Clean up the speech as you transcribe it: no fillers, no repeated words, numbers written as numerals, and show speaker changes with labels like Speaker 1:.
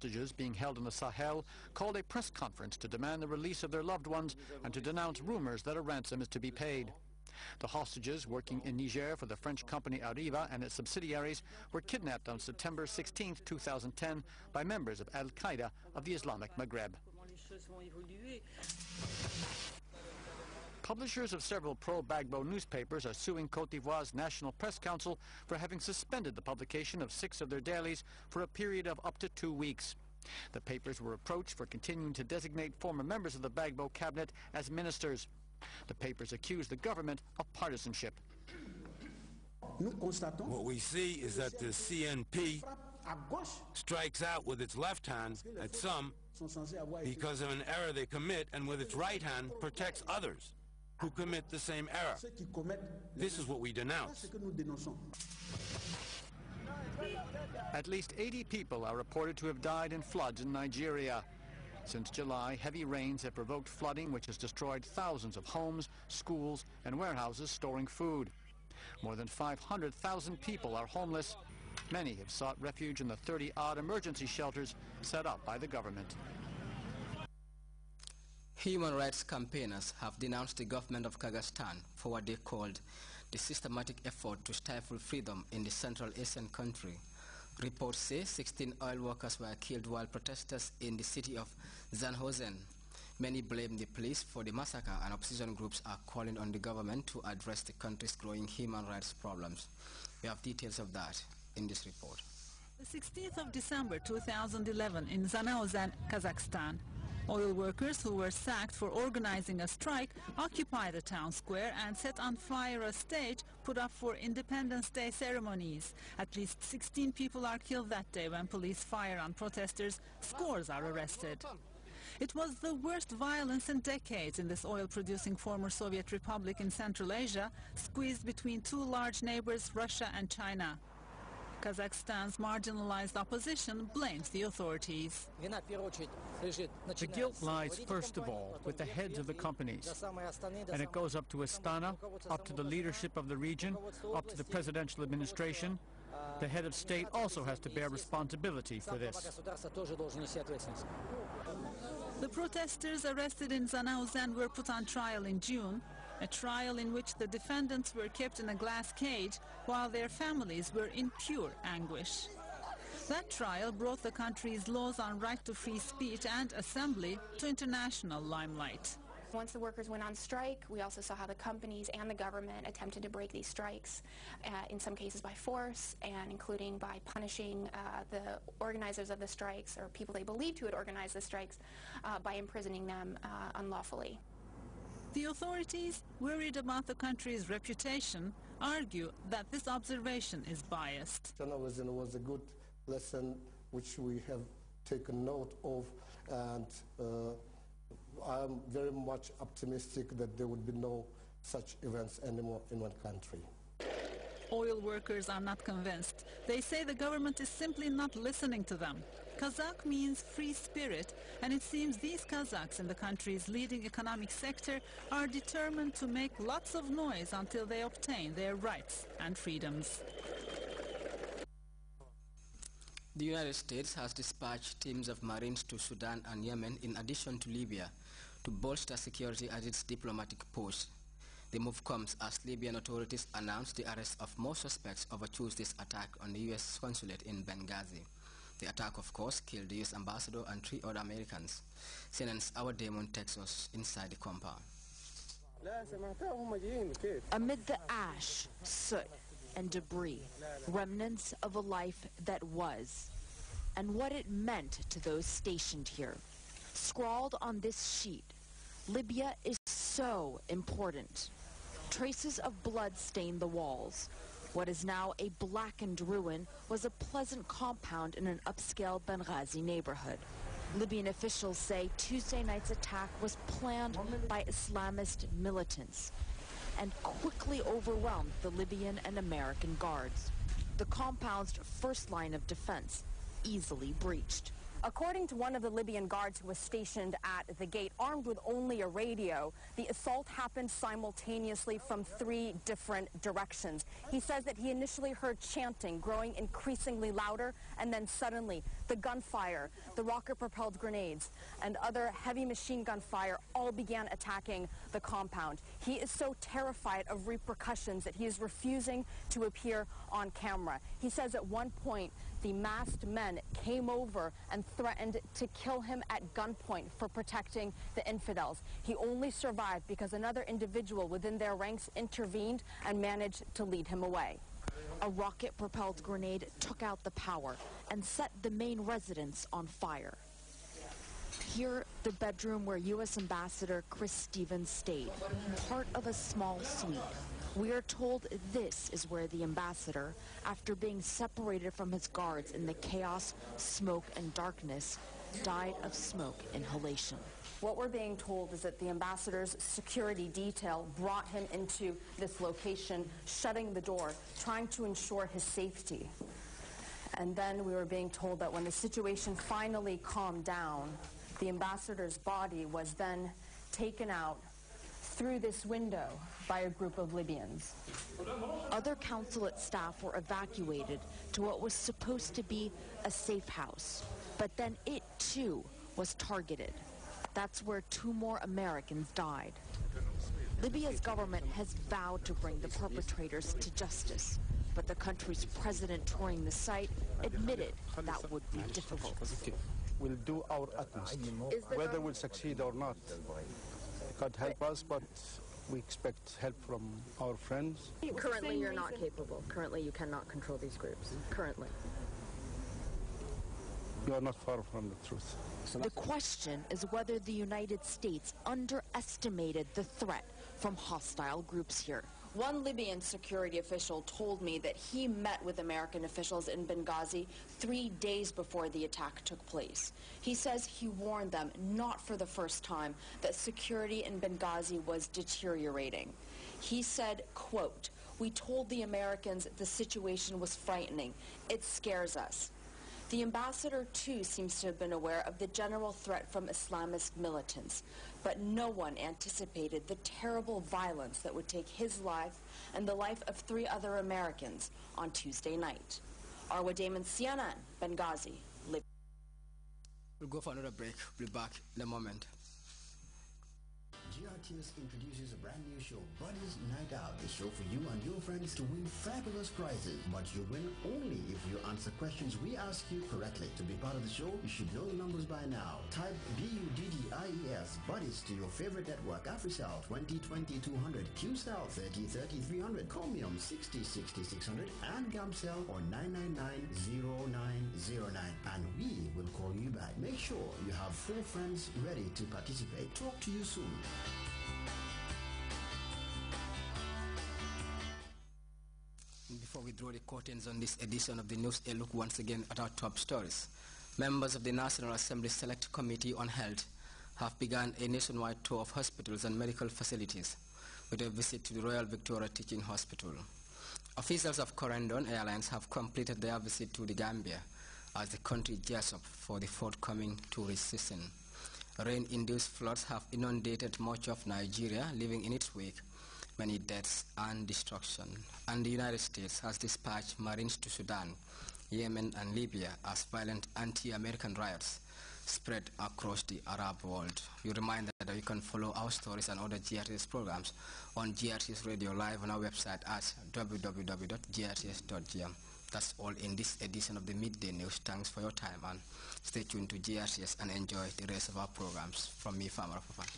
Speaker 1: hostages being held in the Sahel called a press conference to demand the release of their loved ones and to denounce rumors that a ransom is to be paid. The hostages, working in Niger for the French company Arriva and its subsidiaries, were kidnapped on September 16, 2010 by members of Al-Qaeda of the Islamic Maghreb. Publishers of several pro-Gbagbo newspapers are suing Côte d'Ivoire's National Press Council for having suspended the publication of 6 of their dailies for a period of up to 2 weeks. The papers were approached for continuing to designate former members of the Gbagbo cabinet as ministers. The papers accuse the government of partisanship.
Speaker 2: What we see is that the CNP strikes out with its left hand at some because of an error they commit, and with its right hand protects others who commit the same error. This is what we denounce.
Speaker 1: At least 80 people are reported to have died in floods in Nigeria. Since July, heavy rains have provoked flooding which has destroyed thousands of homes, schools, and warehouses storing food. More than 500,000 people are homeless. Many have sought refuge in the 30-odd emergency shelters set up by the government.
Speaker 3: Human rights campaigners have denounced the government of Kazakhstan for what they called the systematic effort to stifle freedom in the Central Asian country. Reports say 16 oil workers were killed while protesters in the city of Zhanaozen. Many blame the police for the massacre, and opposition groups are calling on the government to address the country's growing human rights problems. We have details of that in this report.
Speaker 4: The 16th of December 2011 in Zhanaozen, Kazakhstan. Oil workers who were sacked for organizing a strike occupied the town square and set on fire a stage put up for Independence Day ceremonies. At least 16 people are killed that day when police fire on protesters. Scores are arrested. It was the worst violence in decades in this oil-producing former Soviet republic in Central Asia, squeezed between 2 large neighbors, Russia and China. Kazakhstan's marginalized opposition blames the authorities.
Speaker 1: The guilt lies, first of all, with the heads of the companies. And it goes up to Astana, up to the leadership of the region, up to the presidential administration. The head of state also has to bear responsibility for this.
Speaker 4: The protesters arrested in Zhanaozen were put on trial in June, a trial in which the defendants were kept in a glass cage while their families were in pure anguish. That trial brought the country's laws on right to free speech and assembly to international limelight.
Speaker 5: Once the workers went on strike, we also saw how the companies and the government attempted to break these strikes, in some cases by force, and including by punishing the organizers of the strikes, or people they believed who had organized the strikes, by imprisoning them unlawfully.
Speaker 4: The authorities, worried about the country's reputation, argue that this observation is biased.
Speaker 6: Journalism was a good lesson which we have taken note of, and I'm very much optimistic that there would be no such events anymore in one country.
Speaker 4: Oil workers are not convinced. They say the government is simply not listening to them. Kazakh means free spirit, and it seems these Kazakhs in the country's leading economic sector are determined to make lots of noise until they obtain their rights and freedoms.
Speaker 3: The United States has dispatched teams of Marines to Sudan and Yemen in addition to Libya to bolster security at its diplomatic posts. The move comes as Libyan authorities announced the arrest of more suspects over Tuesday's attack on the U.S. consulate in Benghazi. The attack, of course, killed the U.S. ambassador and 3 other Americans. CNN's Our Damon takes us inside the compound.
Speaker 7: Amid the ash, soot, and debris, remnants of a life that was, and what it meant to those stationed here. Scrawled on this sheet, Libya is so important. Traces of blood stain the walls. What is now a blackened ruin was a pleasant compound in an upscale Benghazi neighborhood. Libyan officials say Tuesday night's attack was planned by Islamist militants and quickly overwhelmed the Libyan and American guards. The compound's first line of defense easily breached.
Speaker 8: According to one of the Libyan guards who was stationed at the gate, armed with only a radio, the assault happened simultaneously from 3 different directions. He says that he initially heard chanting growing increasingly louder, and then suddenly the gunfire, the rocket-propelled grenades, and other heavy machine gun fire all began attacking the compound. He is so terrified of repercussions that he is refusing to appear on camera. He says at one point the masked men came over and threatened to kill him at gunpoint for protecting the infidels. He only survived because another individual within their ranks intervened and managed to lead him away.
Speaker 7: A rocket-propelled grenade took out the power and set the main residence on fire. Here, the bedroom where U.S. Ambassador Chris Stevens stayed, part of a small suite. We are told this is where the ambassador, after being separated from his guards in the chaos, smoke, and darkness, died of smoke inhalation.
Speaker 8: What we're being told is that the ambassador's security detail brought him into this location, shutting the door, trying to ensure his safety. And then we were being told that when the situation finally calmed down, the ambassador's body was then taken out through this window by a group of Libyans.
Speaker 7: Other consulate staff were evacuated to what was supposed to be a safe house, but then it too was targeted. That's where 2 more Americans died. Libya's government has vowed to bring the perpetrators to justice, but the country's president touring the site admitted that would be difficult.
Speaker 9: We'll do our utmost, whether we'll succeed or not. God help us, but we expect help from our friends.
Speaker 10: Currently, you're not capable. Currently, you cannot control these groups. Currently.
Speaker 9: You are not far from the truth.
Speaker 7: The question is whether the United States underestimated the threat from hostile groups here. One Libyan security official told me that he met with American officials in Benghazi 3 days before the attack took place. He says he warned them, not for the first time, that security in Benghazi was deteriorating. He said, quote, "We told the Americans the situation was frightening. It scares us." The ambassador, too, seems to have been aware of the general threat from Islamist militants, but no one anticipated the terrible violence that would take his life and the life of 3 other Americans on Tuesday night. Arwa Damon, CNN, Benghazi, Libya.
Speaker 3: We'll go for another break. We'll be back in a moment.
Speaker 11: Grts introduces a brand new show, Buddies Night Out, the show for you and your friends to win fabulous prizes. But you win only if you answer questions we ask you correctly. To be part of the show, you should know the numbers by now. Type BUDDIES, Buddies, to your favorite network, AfriCell 20 200, QCell 30 300, Chromium 60 600, and Gamcell or 9990909. And we will call you back. Make sure you have 4 friends ready to participate. Talk to you soon.
Speaker 3: Before we draw the curtains on this edition of the news, a look once again at our top stories. Members of the National Assembly Select Committee on Health have begun a nationwide tour of hospitals and medical facilities with a visit to the Royal Victoria Teaching Hospital. Officials of Corendon Airlines have completed their visit to the Gambia as the country gears up for the forthcoming tourist season. Rain-induced floods have inundated much of Nigeria, leaving in its wake many deaths and destruction. And the United States has dispatched Marines to Sudan, Yemen, and Libya as violent anti-American riots spread across the Arab world. We remind that you can follow our stories and other GRTS programs on GRTS Radio Live on our website at www.grts.gm. That's all in this edition of the Midday News. Thanks for your time and stay tuned to GRTS and enjoy the rest of our programs. From me, Farmer Papa.